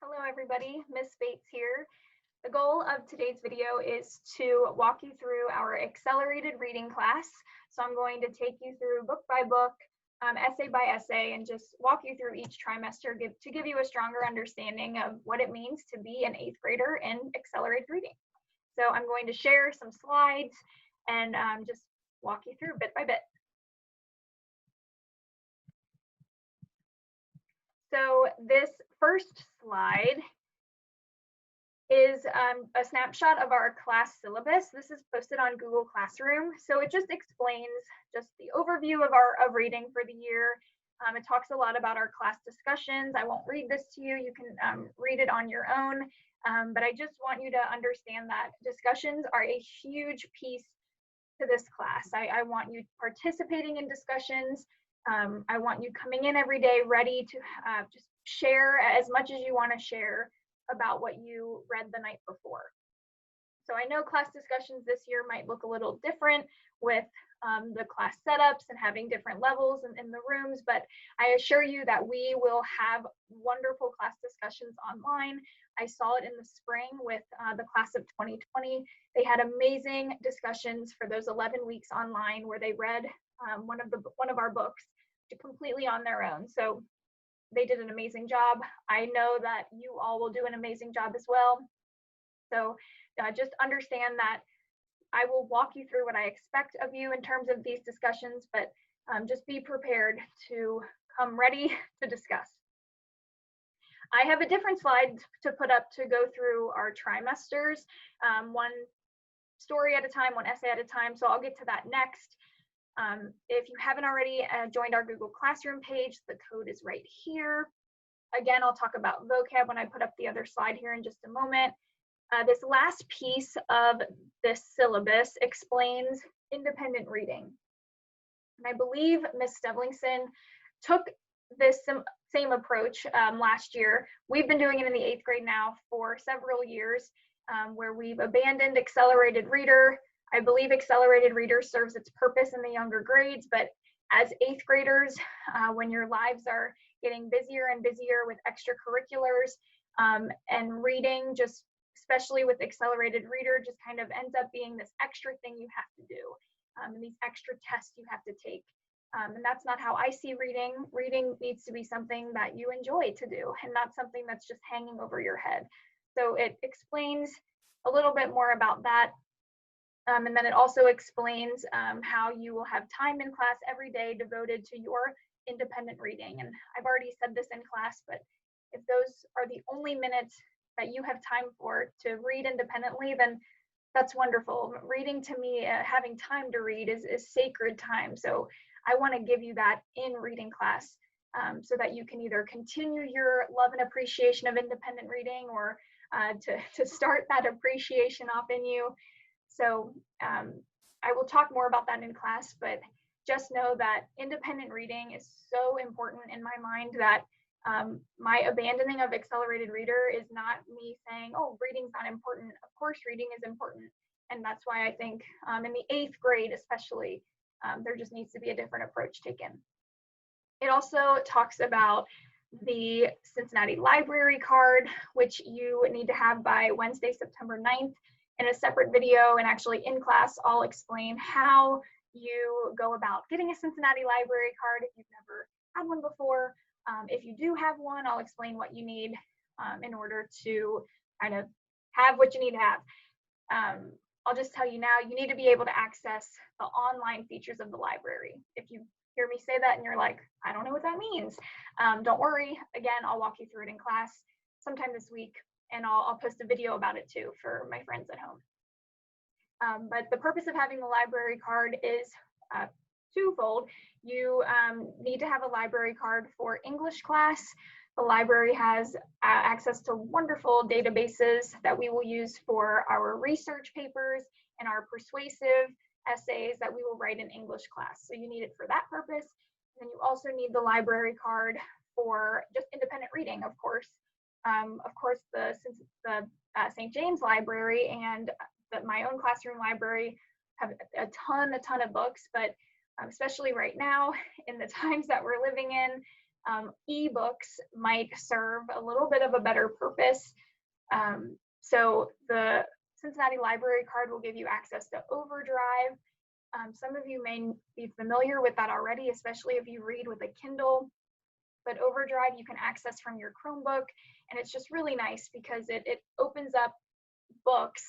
Hello everybody, Miss Bates here. The goal of today's video is to walk you through our accelerated reading class. So I'm going to take you through book by book, essay by essay, and just walk you through each trimester to give you a stronger understanding of what it means to be an 8th grader in accelerated reading. So I'm going to share some slides and just walk you through bit by bit. So this first slide is a snapshot of our class syllabus. This is posted on Google Classroom. So it just explains just the overview of reading for the year. It talks a lot about our class discussions. I won't read this to you. You can read it on your own. But I just want you to understand that discussions are a huge piece to this class. I want you participating in discussions. I want you coming in every day ready to just share as much as you want to share about what you read the night before. So I know class discussions this year might look a little different with the class setups and having different levels in the rooms, but I assure you that we will have wonderful class discussions online. I saw it in the spring with the class of 2020. They had amazing discussions for those 11 weeks online where they read one of our books completely on their own. So they did an amazing job. I know that you all will do an amazing job as well. So just understand that I will walk you through what I expect of you in terms of these discussions, but just be prepared to come ready to discuss. I have a different slide to put up to go through our trimesters, one story at a time, one essay at a time. So I'll get to that next. If you haven't already joined our Google Classroom page, the code is right here. Again, I'll talk about vocab when I put up the other slide here in just a moment. This last piece of this syllabus explains independent reading. And I believe Ms. Stevlingson took this same approach last year. We've been doing it in the 8th grade now for several years, where we've abandoned accelerated reader. I believe accelerated reader serves its purpose in the younger grades, but as 8th graders, when your lives are getting busier and busier with extracurriculars, and reading, just especially with accelerated reader, just kind of ends up being this extra thing you have to do, and these extra tests you have to take. And that's not how I see reading. Reading needs to be something that you enjoy to do and not something that's just hanging over your head. So it explains a little bit more about that. And then it also explains how you will have time in class every day devoted to your independent reading. And I've already said this in class, but if those are the only minutes that you have time for to read independently, then that's wonderful. Reading to me, having time to read is sacred time. So I want to give you that in reading class so that you can either continue your love and appreciation of independent reading or to start that appreciation off in you. So I will talk more about that in class, but just know that independent reading is so important in my mind that my abandoning of accelerated reader is not me saying, oh, reading's not important. Of course, reading is important. And that's why I think in the 8th grade, especially, there just needs to be a different approach taken. It also talks about the Cincinnati Library card, which you need to have by Wednesday, September 9th. In a separate video, and actually in class, I'll explain how you go about getting a Cincinnati Library card if you've never had one before. If you do have one, I'll explain what you need in order to kind of have what you need to have. I'll just tell you now, you need to be able to access the online features of the library. If you hear me say that and you're like, I don't know what that means, don't worry. Again, I'll walk you through it in class sometime this week. And I'll post a video about it too for my friends at home. But the purpose of having the library card is twofold. You need to have a library card for English class. The library has access to wonderful databases that we will use for our research papers and our persuasive essays that we will write in English class. So you need it for that purpose. And you also need the library card for just independent reading, of course. The St. James Library and my own classroom library have a ton of books, but especially right now in the times that we're living in, ebooks might serve a little bit of a better purpose. So the Cincinnati Library Card will give you access to Overdrive. Some of you may be familiar with that already, especially if you read with a Kindle. But Overdrive you can access from your Chromebook, and it's just really nice because it opens up books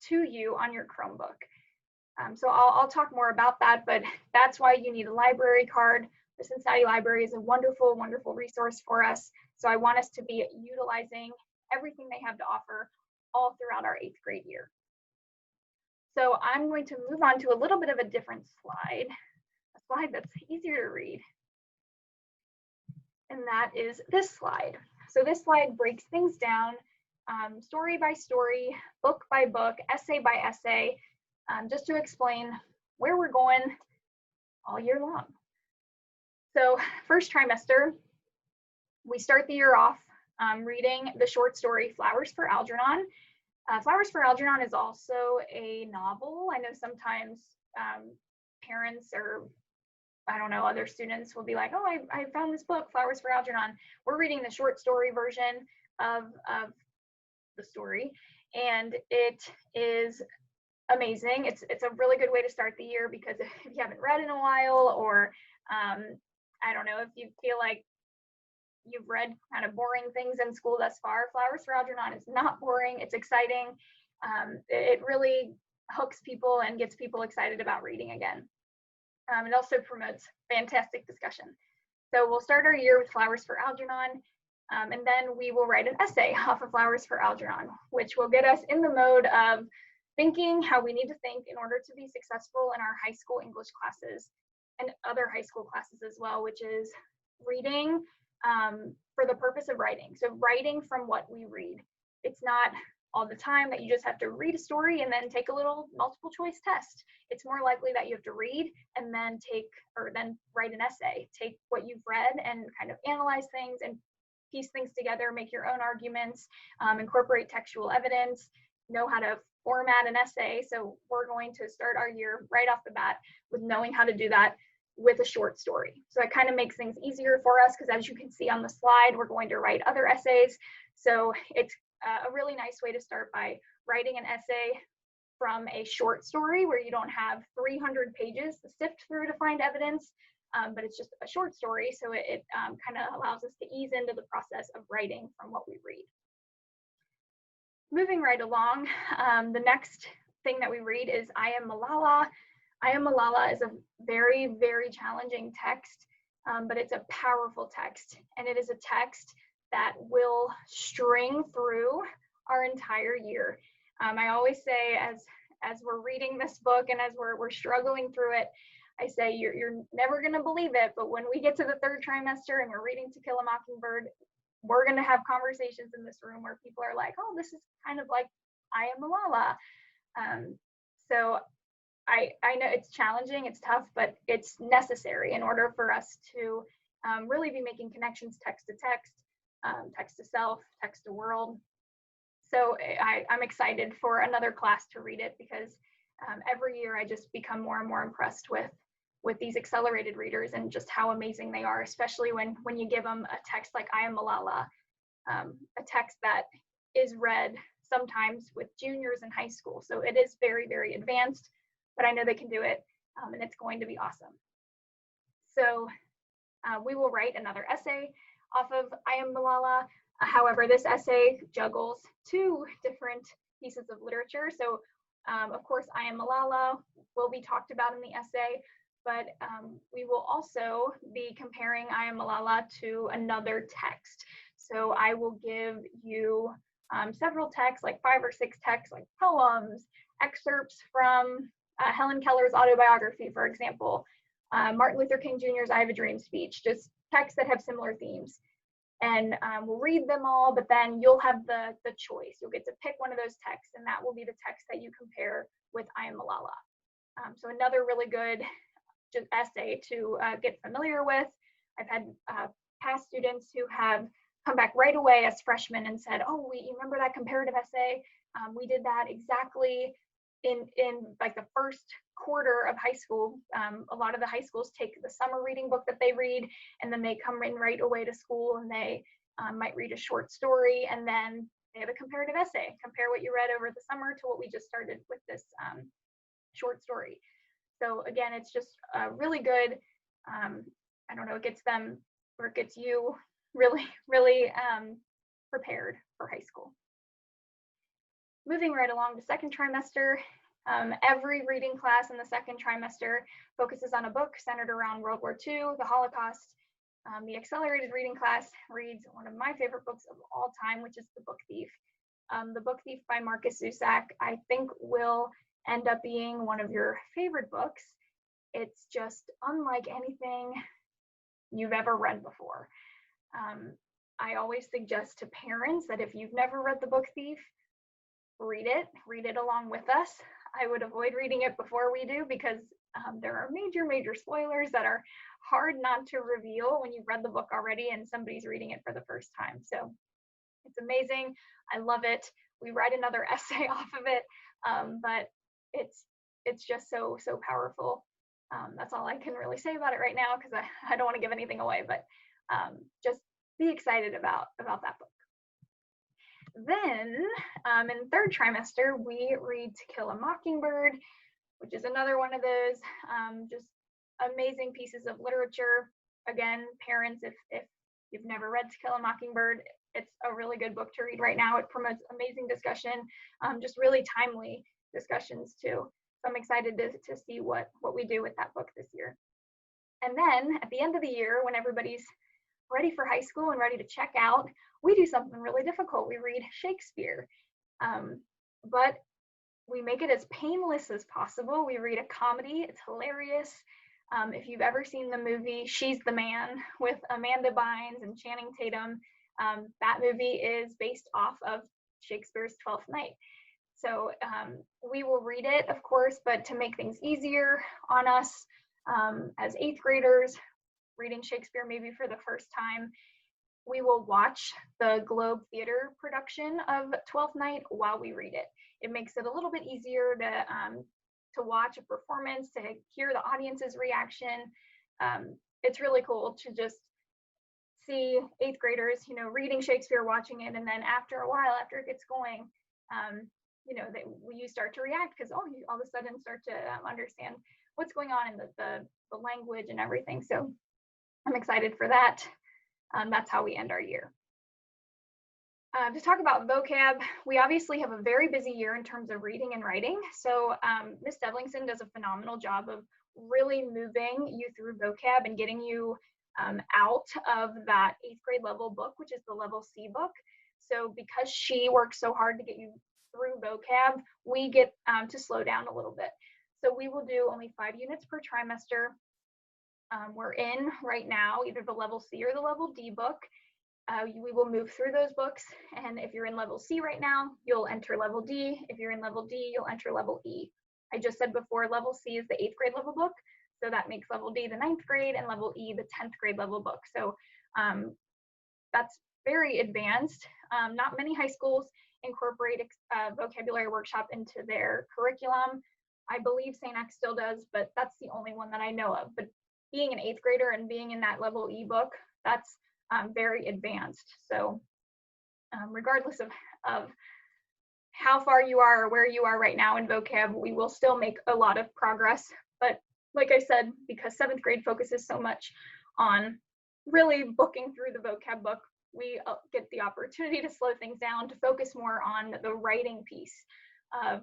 to you on your Chromebook. So I'll talk more about that, but that's why you need a library card. The Cincinnati Library is a wonderful, wonderful resource for us. So I want us to be utilizing everything they have to offer all throughout our 8th grade year. So I'm going to move on to a little bit of a different slide, a slide that's easier to read. And that is this slide. So this slide breaks things down story by story, book by book, essay by essay, just to explain where we're going all year long. So first trimester, we start the year off reading the short story Flowers for Algernon. Flowers for Algernon is also a novel. I know sometimes parents or I don't know, other students will be like, oh, I found this book, Flowers for Algernon. We're reading the short story version of the story, and it is amazing. It's a really good way to start the year because if you haven't read in a while, or I don't know, if you feel like you've read kind of boring things in school thus far, Flowers for Algernon is not boring. It's exciting. It really hooks people and gets people excited about reading again. It also promotes fantastic discussion. So we'll start our year with Flowers for Algernon, and then we will write an essay off of Flowers for Algernon, which will get us in the mode of thinking how we need to think in order to be successful in our high school English classes and other high school classes as well, which is reading for the purpose of writing. So writing from what we read. It's not all the time that you just have to read a story and then take a little multiple choice test. It's more likely that you have to read and then then write an essay. Take what you've read and kind of analyze things and piece things together, make your own arguments, incorporate textual evidence, know how to format an essay. So we're going to start our year right off the bat with knowing how to do that with a short story. So it kind of makes things easier for us because as you can see on the slide, we're going to write other essays. So it's a really nice way to start by writing an essay from a short story where you don't have 300 pages to sift through to find evidence, but it's just a short story. So it kind of allows us to ease into the process of writing from what we read. Moving right along, the next thing that we read is I Am Malala. I Am Malala is a very, very challenging text, but it's a powerful text, and it is a text that will string through our entire year. I always say as we're reading this book and as we're struggling through it, I say you're never going to believe it, but when we get to the 3rd trimester and we're reading To Kill a Mockingbird, we're going to have conversations in this room where people are like, oh, this is kind of like I Am Malala. So I know it's challenging, it's tough, but it's necessary in order for us to really be making connections text to text, text to self, text to world. So I'm excited for another class to read it because every year I just become more and more impressed with these accelerated readers and just how amazing they are, especially when you give them a text like I Am Malala, a text that is read sometimes with juniors in high school. So it is very, very advanced, but I know they can do it, and it's going to be awesome. So we will write another essay off of I Am Malala. However, this essay juggles 2 different pieces of literature. So of course, I Am Malala will be talked about in the essay, but we will also be comparing I Am Malala to another text. So I will give you several texts, like 5 or 6 texts, like poems, excerpts from Helen Keller's autobiography, for example, Martin Luther King Jr.'s I Have a Dream speech, just texts that have similar themes. And we'll read them all, but then you'll have the choice. You'll get to pick one of those texts, and that will be the text that you compare with I Am Malala. So another really good just essay to get familiar with. I've had past students who have come back right away as freshmen and said, oh, you remember that comparative essay? We did that exactly in like the first quarter of high school, a lot of the high schools take the summer reading book that they read, and then they come in right away to school and they might read a short story, and then they have a comparative essay, compare what you read over the summer to what we just started with this short story. So again, it's just really good. I don't know, it gets them, or it gets you really, really prepared for high school. Moving right along to second trimester, every reading class in the second trimester focuses on a book centered around World War II, the Holocaust. The accelerated reading class reads one of my favorite books of all time, which is The Book Thief. The Book Thief by Marcus Zusak, I think, will end up being one of your favorite books. It's just unlike anything you've ever read before. I always suggest to parents that if you've never read The Book Thief, read it along with us. I would avoid reading it before we do, because there are major spoilers that are hard not to reveal when you've read the book already and somebody's reading it for the first time. So it's amazing. I love it. We write another essay off of it, but it's just so powerful. That's all I can really say about it right now, because I don't want to give anything away, but just be excited about that book. Then in third trimester, we read To Kill a Mockingbird, which is another one of those just amazing pieces of literature. Again, parents, if you've never read To Kill a Mockingbird, it's a really good book to read right now. It promotes amazing discussion, just really timely discussions too. So I'm excited to see what we do with that book this year. And then at the end of the year, when everybody's ready for high school and ready to check out, we do something really difficult. We read Shakespeare, but we make it as painless as possible. We read a comedy. It's hilarious. If you've ever seen the movie She's the Man with Amanda Bynes and Channing Tatum, that movie is based off of Shakespeare's Twelfth Night. So we will read it, of course, but to make things easier on us as 8th graders, reading Shakespeare maybe for the first time, we will watch the Globe Theater production of Twelfth Night while we read it. It makes it a little bit easier to watch a performance, to hear the audience's reaction. It's really cool to just see 8th graders, reading Shakespeare, watching it, and then after a while, after it gets going, you start to react, because you all of a sudden start to understand what's going on in the language and everything. So I'm excited for that. That's how we end our year. To talk about vocab, we obviously have a very busy year in terms of reading and writing. So Ms. Devlingson does a phenomenal job of really moving you through vocab and getting you out of that 8th grade level book, which is the level C book. So because she works so hard to get you through vocab, we get to slow down a little bit. So we will do only 5 units per trimester. We're in right now either the level C or the level D book. We will move through those books, and if you're in level C right now, you'll enter level D. If you're in level D, you'll enter level E. I just said before, level C is the 8th grade level book, so that makes level D the 9th grade and level E the 10th grade level book. So that's very advanced. Not many high schools incorporate vocabulary workshop into their curriculum. I believe St. X still does, but that's the only one that I know of. But being an 8th grader and being in that level E book, that's very advanced. So regardless of how far you are or where you are right now in vocab, we will still make a lot of progress. But like I said, because 7th grade focuses so much on really booking through the vocab book, we get the opportunity to slow things down, to focus more on the writing piece of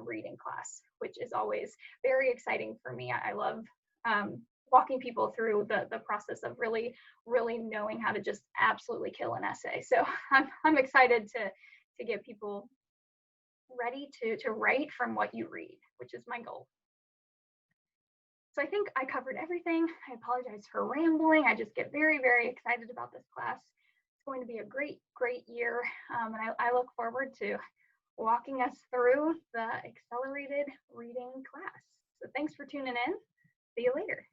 reading class, which is always very exciting for me. I love walking people through the process of really knowing how to just absolutely kill an essay. So I'm excited to get people ready to write from what you read, which is my goal. So I think I covered everything. I apologize for rambling. I just get very excited about this class. It's going to be a great year, and I look forward to walking us through the accelerated reading class. So thanks for tuning in. See you later.